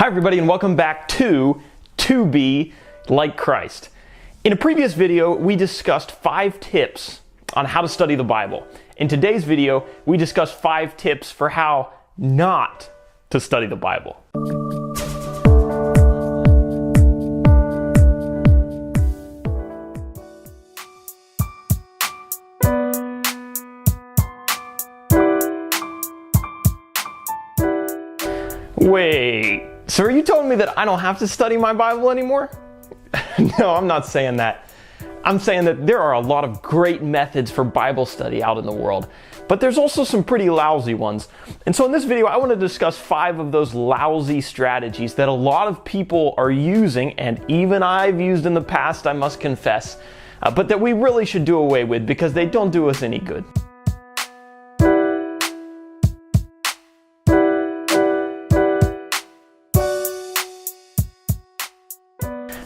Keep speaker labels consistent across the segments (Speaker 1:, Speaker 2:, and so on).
Speaker 1: Hi everybody and welcome back to 2Be Like Christ. In a previous video, we discussed 5 tips on how to study the Bible. In today's video, we discuss 5 tips for how not to study the Bible. Wait, so are you telling me that I don't have to study my Bible anymore? No, I'm not saying that. I'm saying that there are a lot of great methods for Bible study out in the world, but there's also some pretty lousy ones. And so in this video, I want to discuss 5 of those lousy strategies that a lot of people are using, and even I've used in the past, I must confess, but that we really should do away with because they don't do us any good.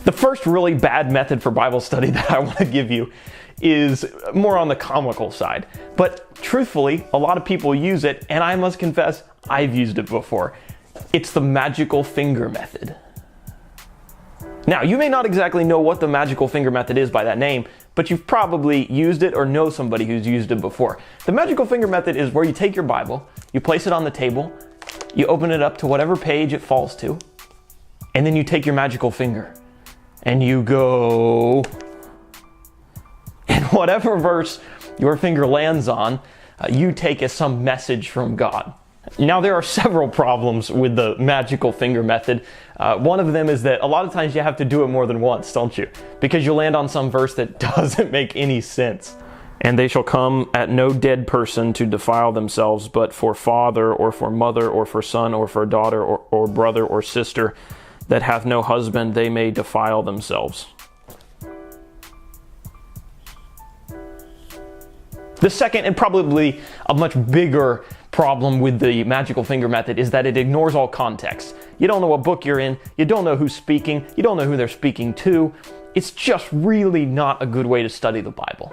Speaker 1: The first really bad method for Bible study that I want to give you is more on the comical side. But truthfully, a lot of people use it, and I must confess, I've used it before. It's the magical finger method. Now, you may not exactly know what the magical finger method is by that name, but you've probably used it or know somebody who's used it before. The magical finger method is where you take your Bible, you place it on the table, you open it up to whatever page it falls to, and then you take your magical finger. And you go, and whatever verse your finger lands on, you take as some message from God. Now, there are several problems with the magical finger method. One of them is that a lot of times you have to do it more than once, don't you? Because you land on some verse that doesn't make any sense. And they shall come at no dead person to defile themselves, but for father or for mother or for son or for daughter or brother or sister that hath no husband, they may defile themselves. The second and probably a much bigger problem with the magical finger method is that it ignores all context. You don't know what book you're in, you don't know who's speaking, you don't know who they're speaking to. It's just really not a good way to study the Bible.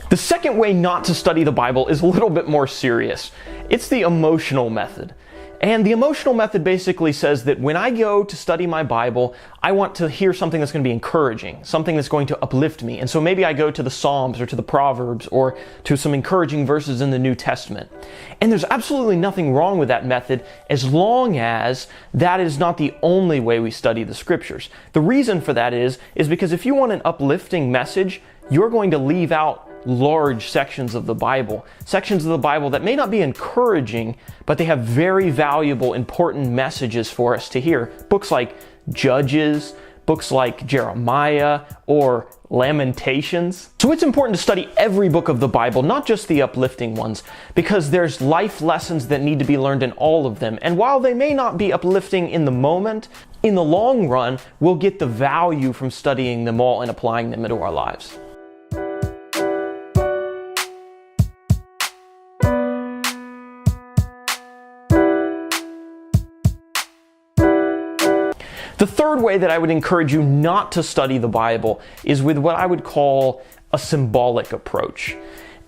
Speaker 1: The second way not to study the Bible is a little bit more serious. It's the emotional method. And the emotional method basically says that when I go to study my Bible, I want to hear something that's going to be encouraging, something that's going to uplift me. And so maybe I go to the Psalms or to the Proverbs or to some encouraging verses in the New Testament. And there's absolutely nothing wrong with that method as long as that is not the only way we study the Scriptures. The reason for that is because if you want an uplifting message, you're going to leave out large sections of the Bible that may not be encouraging, but they have very valuable, important messages for us to hear. Books like Judges, books like Jeremiah, or Lamentations. So it's important to study every book of the Bible, not just the uplifting ones, because there's life lessons that need to be learned in all of them. And while they may not be uplifting in the moment, in the long run, we'll get the value from studying them all and applying them into our lives. The third way that I would encourage you not to study the Bible is with what I would call a symbolic approach.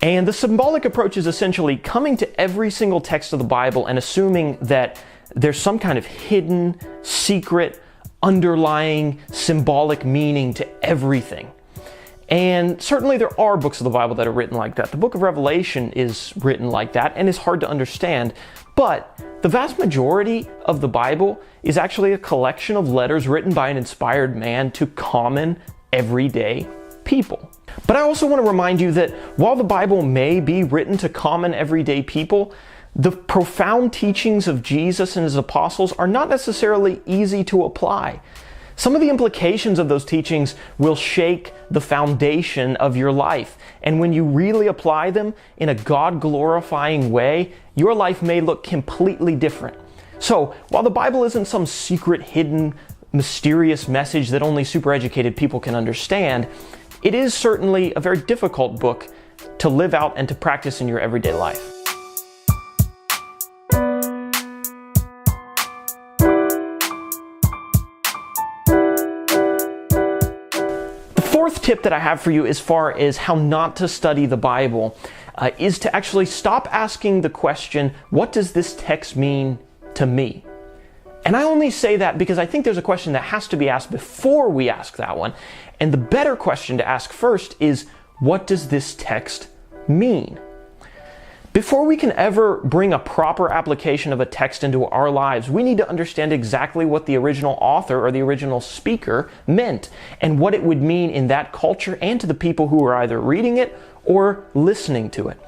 Speaker 1: And the symbolic approach is essentially coming to every single text of the Bible and assuming that there's some kind of hidden, secret, underlying symbolic meaning to everything. And certainly there are books of the Bible that are written like that. The book of Revelation is written like that and is hard to understand. But the vast majority of the Bible is actually a collection of letters written by an inspired man to common, everyday people. But I also want to remind you that while the Bible may be written to common, everyday people, the profound teachings of Jesus and his apostles are not necessarily easy to apply. Some of the implications of those teachings will shake the foundation of your life. And when you really apply them in a God-glorifying way, your life may look completely different. So, while the Bible isn't some secret, hidden, mysterious message that only super educated people can understand, it is certainly a very difficult book to live out and to practice in your everyday life. fourth tip that I have for you as far as how not to study the Bible is to actually stop asking the question, what does this text mean to me? And I only say that because I think there's a question that has to be asked before we ask that one. And the better question to ask first is, what does this text mean? Before we can ever bring a proper application of a text into our lives, we need to understand exactly what the original author or the original speaker meant and what it would mean in that culture and to the people who were either reading it or listening to it.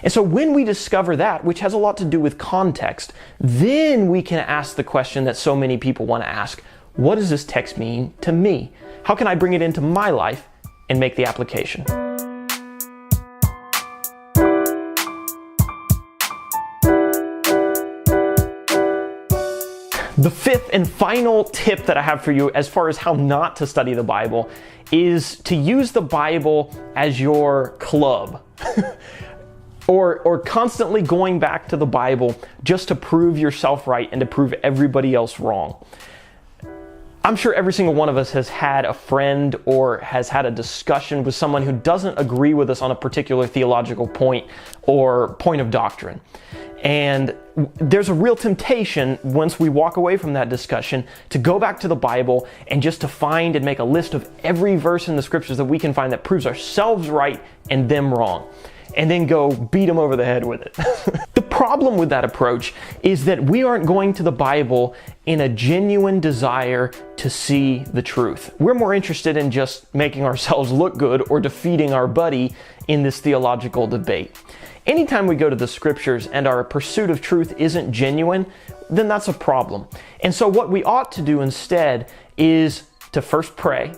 Speaker 1: And so when we discover that, which has a lot to do with context, then we can ask the question that so many people want to ask: what does this text mean to me? How can I bring it into my life and make the application? The fifth and final tip that I have for you as far as how not to study the Bible is to use the Bible as your club. or constantly going back to the Bible just to prove yourself right and to prove everybody else wrong. I'm sure every single one of us has had a friend or has had a discussion with someone who doesn't agree with us on a particular theological point or point of doctrine. And there's a real temptation once we walk away from that discussion to go back to the Bible and just to find and make a list of every verse in the scriptures that we can find that proves ourselves right and them wrong, and then go beat them over the head with it. The problem with that approach is that we aren't going to the Bible in a genuine desire to see the truth. We're more interested in just making ourselves look good or defeating our buddy in this theological debate. Anytime we go to the scriptures and our pursuit of truth isn't genuine, then that's a problem. And so what we ought to do instead is to first pray,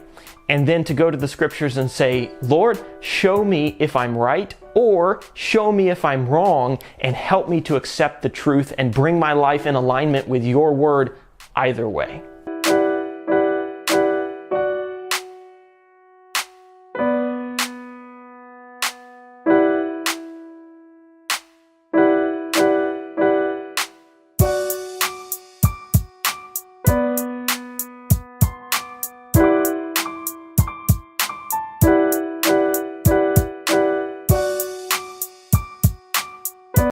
Speaker 1: and then to go to the scriptures and say, Lord, show me if I'm right, or show me if I'm wrong, and help me to accept the truth and bring my life in alignment with your word either way.